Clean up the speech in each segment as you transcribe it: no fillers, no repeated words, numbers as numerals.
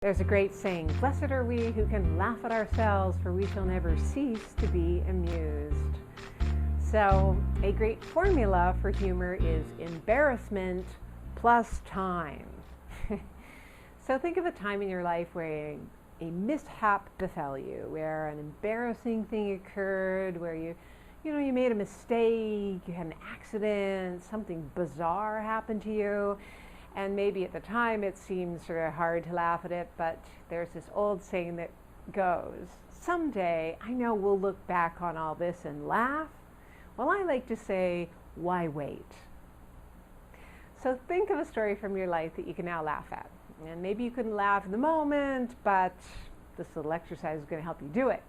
There's a great saying, "Blessed are we who can laugh at ourselves, for we shall never cease to be amused." So a great formula for humor is embarrassment plus time. So think of a time in your life where a mishap befell you, where an embarrassing thing occurred, where you made a mistake, you had an accident, something bizarre happened to you. And maybe at the time it seems sort of hard to laugh at it, but there's this old saying that goes, someday I know we'll look back on all this and laugh. Well, I like to say, why wait? So think of a story from your life that you can now laugh at. And maybe you couldn't laugh in the moment, but this little exercise is going to help you do it.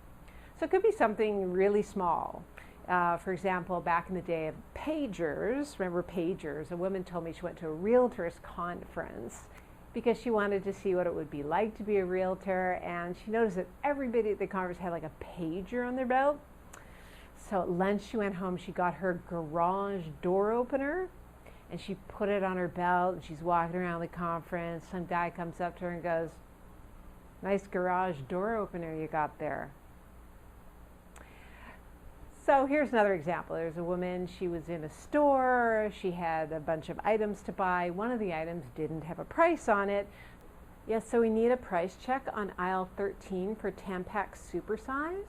So it could be something really small. For example, back in the day of pagers, remember pagers? A woman told me she went to a realtor's conference because she wanted to see what it would be like to be a realtor, and she noticed that everybody at the conference had like a pager on their belt. So at lunch she went home, she got her garage door opener, and she put it on her belt, and she's walking around the conference. Some guy comes up to her and goes, "Nice garage door opener you got there." So here's another example. There's a woman, she was in a store, she had a bunch of items to buy. One of the items didn't have a price on it. Yes, so we need a price check on aisle 13 for Tampax Supersize.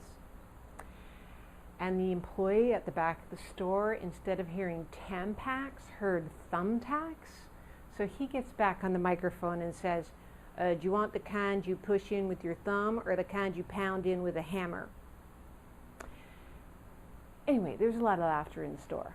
And the employee at the back of the store, instead of hearing Tampax, heard thumbtacks. So he gets back on the microphone and says, "Do you want the kind you push in with your thumb or the kind you pound in with a hammer?" Anyway, there's a lot of laughter in the store.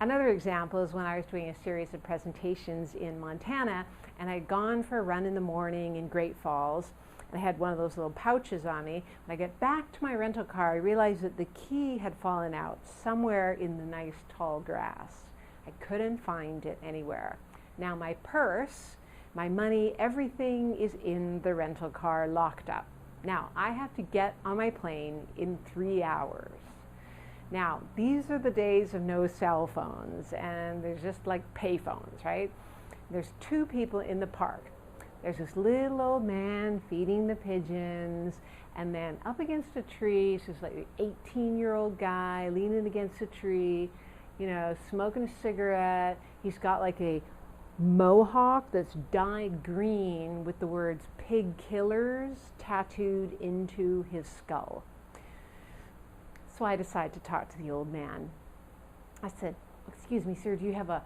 Another example is when I was doing a series of presentations in Montana, and I'd gone for a run in the morning in Great Falls, and I had one of those little pouches on me. When I get back to my rental car, I realized that the key had fallen out somewhere in the nice tall grass. I couldn't find it anywhere. Now my purse, my money, everything is in the rental car locked up. Now, I have to get on my plane in 3 hours. Now, these are the days of no cell phones, and there's just like pay phones, right? There's two people in the park. There's this little old man feeding the pigeons, and then up against a tree, is this like an 18-year-old guy leaning against a tree, smoking a cigarette. He's got like a mohawk that's dyed green with the words "pig killers" tattooed into his skull. So I decided to talk to the old man. I said, "Excuse me, sir, do you have a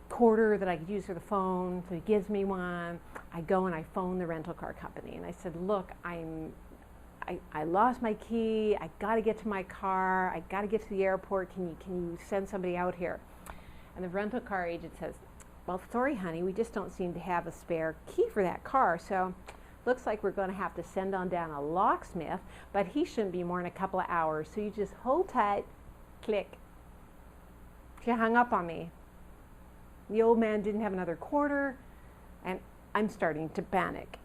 quarter that I could use for the phone?" So he gives me one. I go and I phone the rental car company, and I said, "Look, I lost my key. I got to get to my car. I got to get to the airport. Can you send somebody out here?" And the rental car agent says, "Well, sorry, honey, we just don't seem to have a spare key for that car, so looks like we're going to have to send on down a locksmith, but he shouldn't be more than a couple of hours, so you just hold tight." Click. She hung up on me. The old man didn't have another quarter, and I'm starting to panic.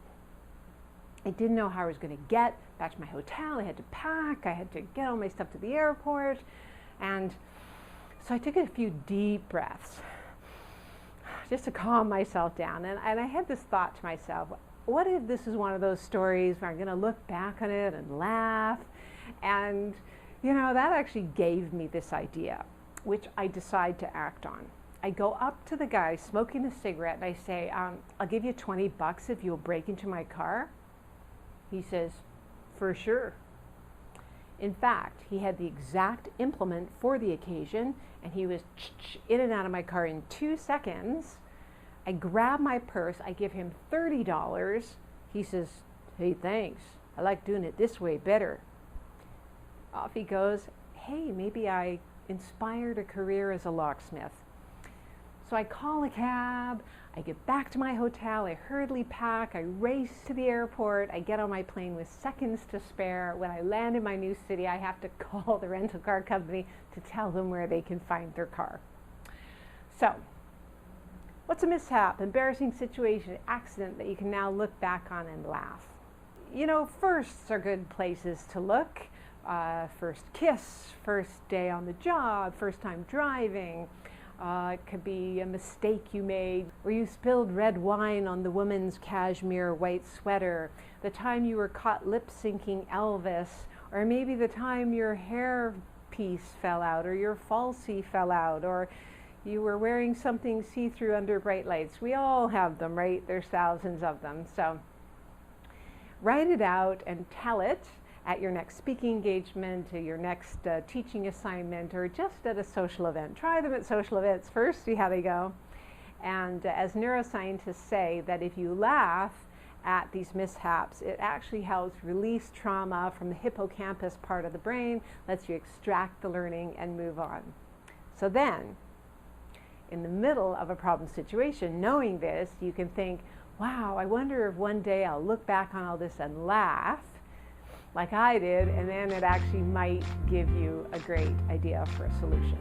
I didn't know how I was going to get back to my hotel. I had to pack. I had to get all my stuff to the airport, and so I took a few deep breaths just to calm myself down. And I had this thought to myself, what if this is one of those stories where I'm going to look back on it and laugh? And, that actually gave me this idea, which I decide to act on. I go up to the guy smoking a cigarette and I say, "I'll give you $20 if you'll break into my car." He says, "For sure." In fact, he had the exact implement for the occasion, and he was in and out of my car in 2 seconds. I grab my purse, I give him $30. He says, "Hey, thanks. I like doing it this way better." Off he goes. Hey, maybe I inspired a career as a locksmith. So I call a cab, I get back to my hotel, I hurriedly pack, I race to the airport, I get on my plane with seconds to spare. When I land in my new city, I have to call the rental car company to tell them where they can find their car. So, what's a mishap, embarrassing situation, accident that you can now look back on and laugh? Firsts are good places to look. First kiss, first day on the job, first time driving, It could be a mistake you made, or you spilled red wine on the woman's cashmere white sweater, the time you were caught lip-syncing Elvis, or maybe the time your hair piece fell out, or your falsie fell out, or you were wearing something see-through under bright lights. We all have them, right? There's thousands of them. So write it out and tell it at your next speaking engagement, or your next teaching assignment, or just at a social event. Try them at social events first, see how they go. And as neuroscientists say, that if you laugh at these mishaps, it actually helps release trauma from the hippocampus part of the brain, lets you extract the learning and move on. So then, in the middle of a problem situation, knowing this, you can think, wow, I wonder if one day I'll look back on all this and laugh like I did, and then it actually might give you a great idea for a solution.